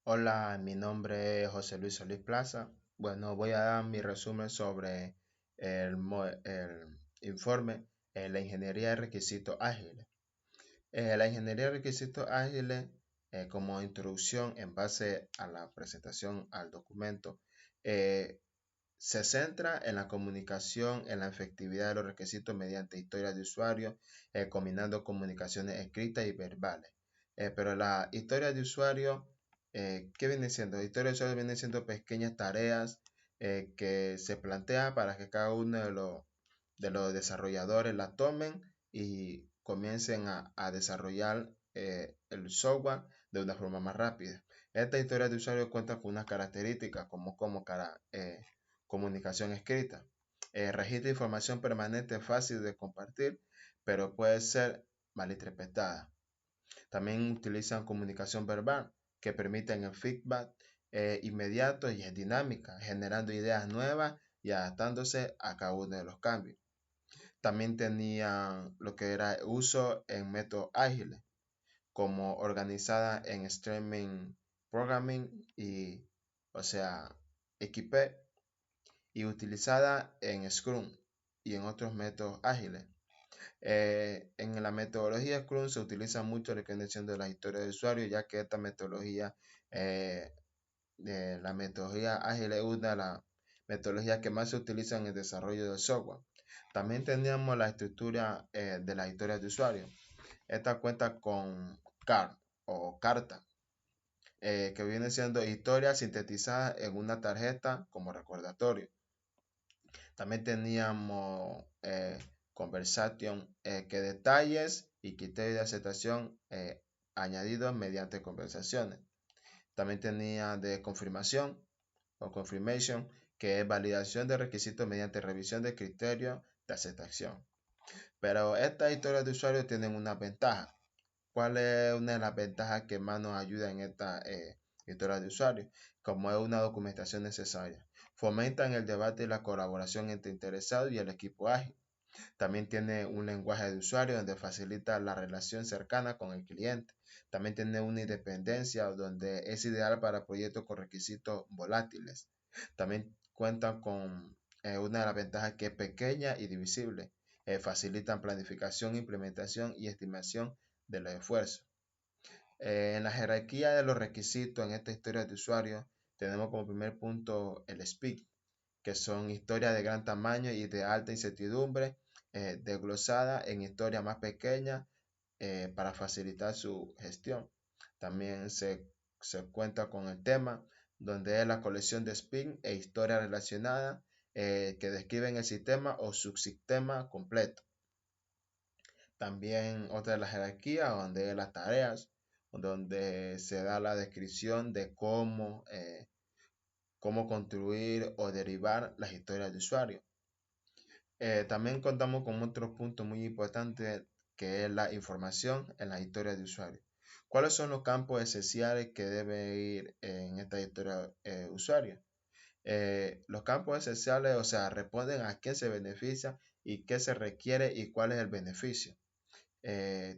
Hola, mi nombre es José Luis Solís Plaza. Bueno, voy a dar mi resumen sobre el informe la ingeniería de requisitos ágiles. La ingeniería de requisitos ágiles, como introducción en base a la presentación al documento, eh, se centra en la comunicación, en la efectividad de los requisitos mediante historias de usuario, combinando comunicaciones escritas y verbales. Pero la historia de usuario, ¿qué viene siendo? La historia de usuario viene siendo pequeñas tareas que se plantea para que cada uno de los desarrolladores la tomen y comiencen a desarrollar el software de una forma más rápida. Esta historia de usuario cuenta con unas características comunicación escrita. Registra información permanente fácil de compartir, pero puede ser malinterpretada. También utilizan comunicación verbal, que permiten el feedback inmediato y es dinámica, generando ideas nuevas y adaptándose a cada uno de los cambios. También tenían lo que era uso en métodos ágiles, como organizada en streaming programming y, o sea, XP, y utilizada en Scrum y en otros métodos ágiles. En la metodología Scrum se utiliza mucho la creación de la historia de usuario, ya que esta metodología, la metodología ágil es una de las metodologías que más se utiliza en el desarrollo del software. También teníamos la estructura de la historia de usuario. Esta cuenta con CAR o carta, que viene siendo historia sintetizada en una tarjeta como recordatorio. También teníamos conversation, que detalles y criterios de aceptación añadidos mediante conversaciones. También tenía de confirmación o confirmation, que es validación de requisitos mediante revisión de criterios de aceptación. Pero estas historias de usuario tienen una ventaja. ¿Cuál es una de las ventajas que más nos ayuda en esta historia de usuario? Como es una documentación necesaria. Fomentan el debate y la colaboración entre interesados y el equipo ágil. También tiene un lenguaje de usuario donde facilita la relación cercana con el cliente. También tiene una independencia donde es ideal para proyectos con requisitos volátiles. También cuenta con una de las ventajas, que es pequeña y divisible. Facilitan planificación, implementación y estimación de los esfuerzos. En la jerarquía de los requisitos en esta historia de usuario tenemos como primer punto el speed, que son historias de gran tamaño y de alta incertidumbre, desglosada en historias más pequeñas para facilitar su gestión. También se cuenta con el tema, donde es la colección de spin e historias relacionadas que describen el sistema o subsistema completo. También otra de las jerarquías, donde es las tareas, donde se da la descripción de cómo construir o derivar las historias de usuario. También contamos con otro punto muy importante, que es la información en la historia de usuario. ¿Cuáles son los campos esenciales que debe ir en esta historia de usuario? Los campos esenciales, o sea, responden a quién se beneficia y qué se requiere y cuál es el beneficio.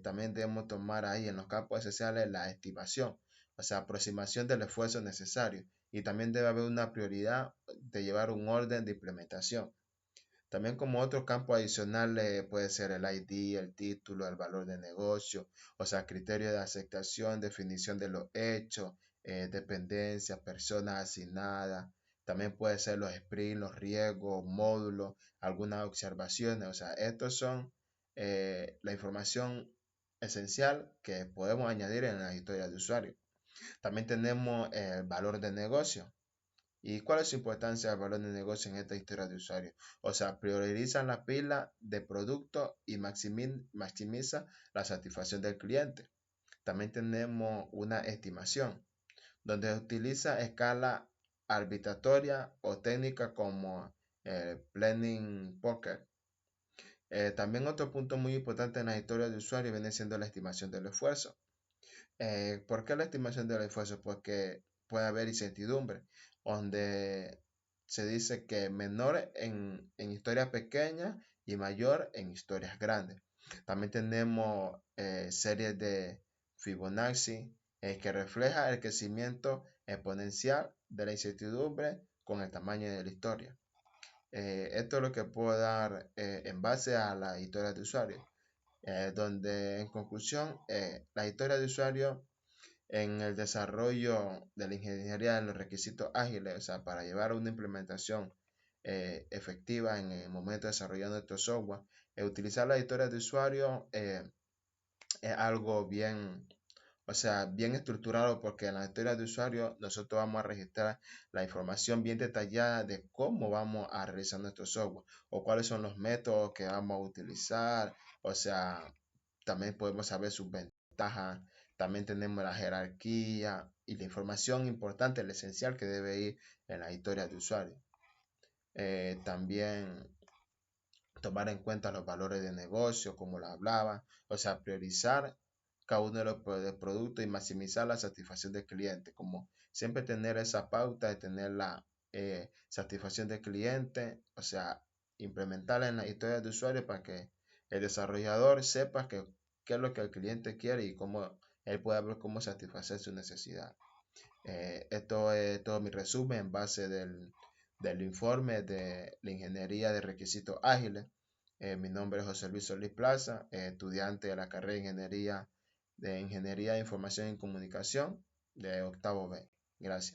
También debemos tomar ahí en los campos esenciales la estimación, o sea, aproximación del esfuerzo necesario. Y también debe haber una prioridad de llevar un orden de implementación. También como otro campo adicional puede ser el ID, el título, el valor de negocio, o sea, criterio de aceptación, definición de los hechos, dependencias, personas asignadas. También puede ser los sprints, los riesgos, módulos, algunas observaciones. O sea, estos son la información esencial que podemos añadir en la historia de usuario. También tenemos el valor de negocio. ¿Y cuál es su importancia del valor de negocio en esta historia de usuario? O sea, priorizan la pila de productos y maximiza la satisfacción del cliente. También tenemos una estimación, donde utiliza escala arbitratoria o técnica como planning poker. También otro punto muy importante en la historia de usuario viene siendo la estimación del esfuerzo. ¿Por qué la estimación del esfuerzo? Porque puede haber incertidumbre, donde se dice que menor en historias pequeñas y mayor en historias grandes. También tenemos series de Fibonacci, que refleja el crecimiento exponencial de la incertidumbre con el tamaño de la historia. Esto es lo que puedo dar en base a la historia de usuario, donde en conclusión, la historia de usuario en el desarrollo de la ingeniería de los requisitos ágiles, o sea, para llevar una implementación efectiva en el momento de desarrollar nuestro software, utilizar la historia de usuario es algo bien, o sea, bien estructurado, porque en la historia de usuario nosotros vamos a registrar la información bien detallada de cómo vamos a realizar nuestro software o cuáles son los métodos que vamos a utilizar. O sea, también podemos saber sus ventajas. También tenemos la jerarquía y la información importante, la esencial que debe ir en la historia de usuario. También tomar en cuenta los valores de negocio, como lo hablaba, o sea, priorizar cada uno de los productos y maximizar la satisfacción del cliente, como siempre tener esa pauta de tener la satisfacción del cliente, o sea, implementarla en la historia de usuario para que el desarrollador sepa qué es lo que el cliente quiere y cómo él pueda ver cómo satisfacer su necesidad. Esto es todo mi resumen en base del informe de la ingeniería de requisitos ágiles. Mi nombre es José Luis Solís Plaza, estudiante de la carrera de Ingeniería de Información y Comunicación de octavo B. Gracias.